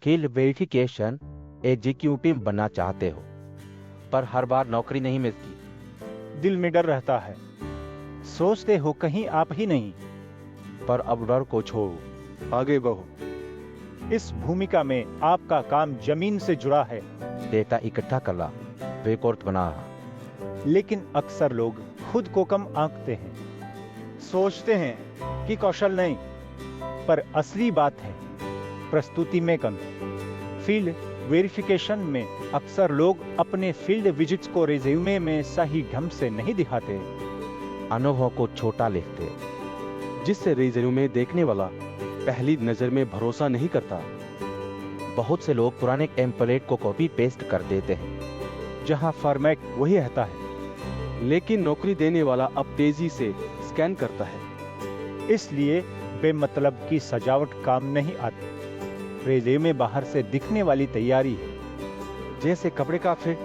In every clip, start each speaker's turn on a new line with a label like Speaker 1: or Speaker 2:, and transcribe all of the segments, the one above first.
Speaker 1: Skill verification executive बनना चाहते हो, पर हर बार नौकरी नहीं मिलती।
Speaker 2: दिल में डर रहता है, सोचते हो कहीं आप ही नहीं।
Speaker 1: पर अब डर को छोड़ो, आगे बढ़ो।
Speaker 2: इस भूमिका में आपका काम जमीन से जुड़ा है।
Speaker 1: डेटा इकट्ठा करना, रिकॉर्ड बनाना।
Speaker 2: लेकिन अक्सर लोग खुद को कम आंकते हैं, सोचते हैं कि कौशल नहीं, पर असली बात है प्रस्तुति में कमी। फील्ड वेरिफिकेशन में अक्सर लोग अपने फील्ड विजिट्स को रिज्यूमे में सही ढंग से नहीं दिखाते।
Speaker 1: अनुभव को छोटा लिखते,
Speaker 3: जिससे रिज्यूमे देखने वाला पहली नजर में भरोसा नहीं करता।
Speaker 1: बहुत से लोग पुराने टेम्पलेट को कॉपी पेस्ट कर देते हैं,
Speaker 2: जहां फॉर्मेट वही रहता है,
Speaker 3: लेकिन नौकरी देने वाला अब तेजी से स्कैन करता है।
Speaker 2: इसलिए बेमतलब की सजावट काम नहीं आती। रिज्यूमे बाहर से दिखने वाली तैयारी है,
Speaker 3: जैसे कपड़े का फिट,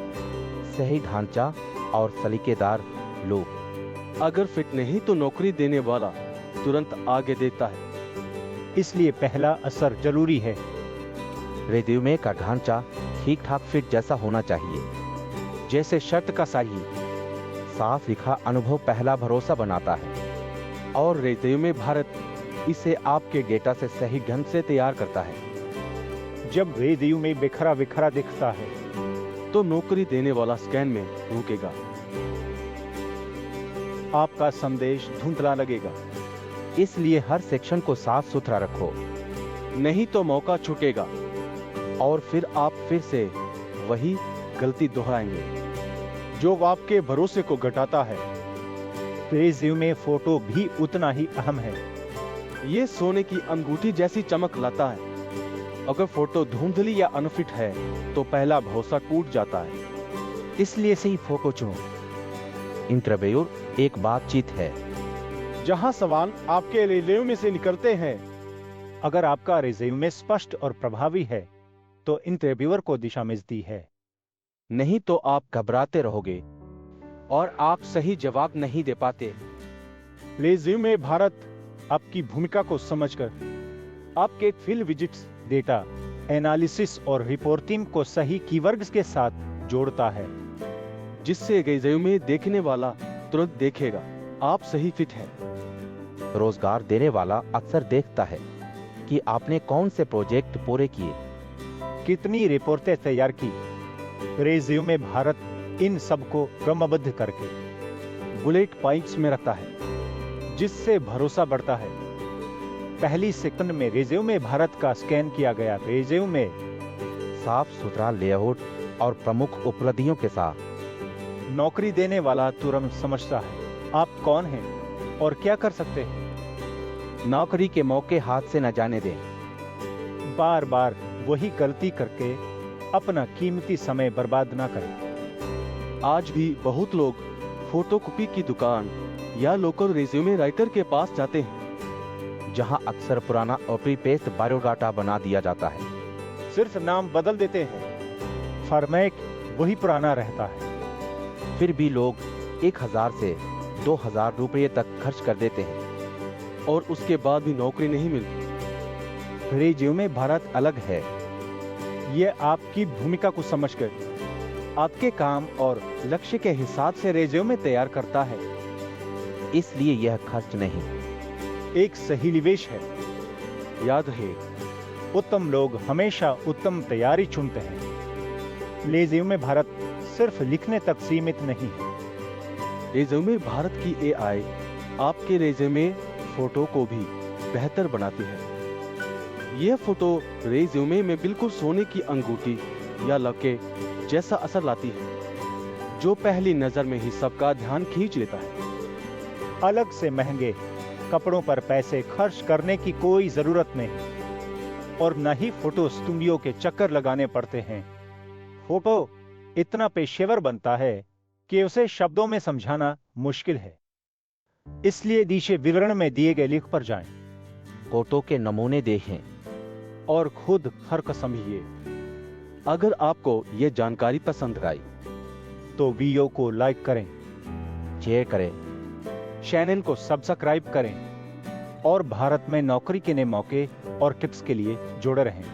Speaker 1: सही ढांचा और सलीकेदार लुक।
Speaker 3: अगर फिट नहीं तो नौकरी देने वाला तुरंत आगे देता है।
Speaker 2: इसलिए पहला असर जरूरी है।
Speaker 1: रिज्यूमे का ढांचा ठीक ठाक फिट जैसा होना चाहिए, जैसे शर्त का सही साफ लिखा अनुभव पहला भरोसा बनाता है।
Speaker 3: और रिज्यूमे भारत इसे आपके डेटा से सही ढंग से तैयार करता है।
Speaker 2: जब रिज्यूमे बिखरा बिखरा दिखता है
Speaker 3: तो नौकरी देने वाला स्कैन में रुकेगा।
Speaker 2: आपका संदेश धुंधला लगेगा।
Speaker 1: इसलिए हर सेक्शन को साफ सुथरा रखो,
Speaker 3: नहीं तो मौका छूटेगा
Speaker 1: और
Speaker 3: फिर आप फिर से वही गलती दोहराएंगे, जो आपके भरोसे को घटाता है।
Speaker 2: रिज्यूमे फोटो भी उतना ही अहम है।
Speaker 3: ये सोने की अंगूठी जैसी चमक लाता है। अगर फोटो धुंधली या अनफिट है तो पहला भरोसा टूट जाता है।
Speaker 1: इसलिए सही फोटो चुनो। इंटरव्यू एक बातचीत है,
Speaker 3: जहां सवाल आपके रिज्यूमे से निकलते हैं।
Speaker 2: अगर आपका रिज्यूमे स्पष्ट और प्रभावी है तो इंटरव्यूअर को दिशा मिलती है।
Speaker 1: नहीं तो आप घबराते रहोगे और आप सही जवाब नहीं दे पाते।
Speaker 2: रिज्यूमे भारत आपकी भूमिका को समझकर आपके फील्ड विजिट्स, डेटा एनालिसिस और रिपोर्टिंग को सही कीवर्ड्स के साथ जोड़ता है,
Speaker 3: जिससे रिज्यूमे देखने वाला तुरंत देखेगा आप सही फिट है।
Speaker 1: रोजगार देने वाला अक्सर देखता है कि आपने कौन से प्रोजेक्ट पूरे किए,
Speaker 2: कितनी रिपोर्टें तैयार की। रिज्यूमे भारत इन सब को क्रमबद्ध करके
Speaker 3: बुलेट पॉइंट्स में रखता है,
Speaker 2: जिससे भरोसा बढ़ता है। पहली सेकंड में रिज्यूमे भारत का स्कैन किया गया रिज्यूमे
Speaker 1: साफ सुथरा लेआउट और प्रमुख उपलब्धियों के साथ
Speaker 2: नौकरी देने वाला तुरंत समझता है आप कौन हैं और क्या कर सकते हैं।
Speaker 1: नौकरी के मौके हाथ से न जाने दें।
Speaker 2: बार बार वही गलती करके अपना कीमती समय बर्बाद ना करें।
Speaker 3: आज भी बहुत लोग फोटोकॉपी की दुकान या लोकल रिज्यूमे राइटर के पास जाते हैं,
Speaker 1: जहां अक्सर पुराना कॉपी पेस्ट बायोडाटा बना दिया जाता है।
Speaker 2: सिर्फ नाम बदल देते हैं, फॉर्मेट वही पुराना रहता है।
Speaker 1: फिर भी लोग 1000 से 2000 रुपये तक खर्च कर देते हैं
Speaker 3: और उसके बाद भी नौकरी नहीं मिलती।
Speaker 2: रिज्यूमे भारत अलग है। यह आपकी भूमिका को समझकर आपके काम और लक्ष्य के हिसाब से रिज्यूमे तैयार करता है।
Speaker 1: इसलिए यह खर्च नहीं,
Speaker 2: एक सही निवेश है।
Speaker 3: याद रहे,
Speaker 2: उत्तम लोग हमेशा उत्तम तैयारी चुनते हैं। रिज्यूमे भारत सिर्फ लिखने तक सीमित नहीं है।
Speaker 3: रिज्यूमे भारत की एआई आपके रिज्यूमे फोटो को भी बेहतर बनाती है। यह फोटो रिज्यूमे में बिल्कुल सोने की अंगूठी या लके जैसा असर लाती है, जो पहली नजर में ही सबका ध्यान खींच लेता है।
Speaker 2: अलग से महंगे कपड़ों पर पैसे खर्च करने की कोई जरूरत नहीं और न ही फोटो स्टूडियो के चक्कर लगाने पड़ते हैं। फोटो इतना पेशेवर बनता है कि उसे शब्दों में समझाना मुश्किल है। इसलिए नीचे विवरण में दिए गए लिंक पर जाएं।
Speaker 1: फोटो के नमूने देखें
Speaker 2: और खुद फर्क समझिए।
Speaker 3: अगर आपको यह जानकारी पसंद आई
Speaker 2: तो वीडियो को लाइक करें,
Speaker 1: शेयर करें,
Speaker 2: चैनल को सब्सक्राइब करें और भारत में नौकरी के नए मौके और टिप्स के लिए जुड़े रहें।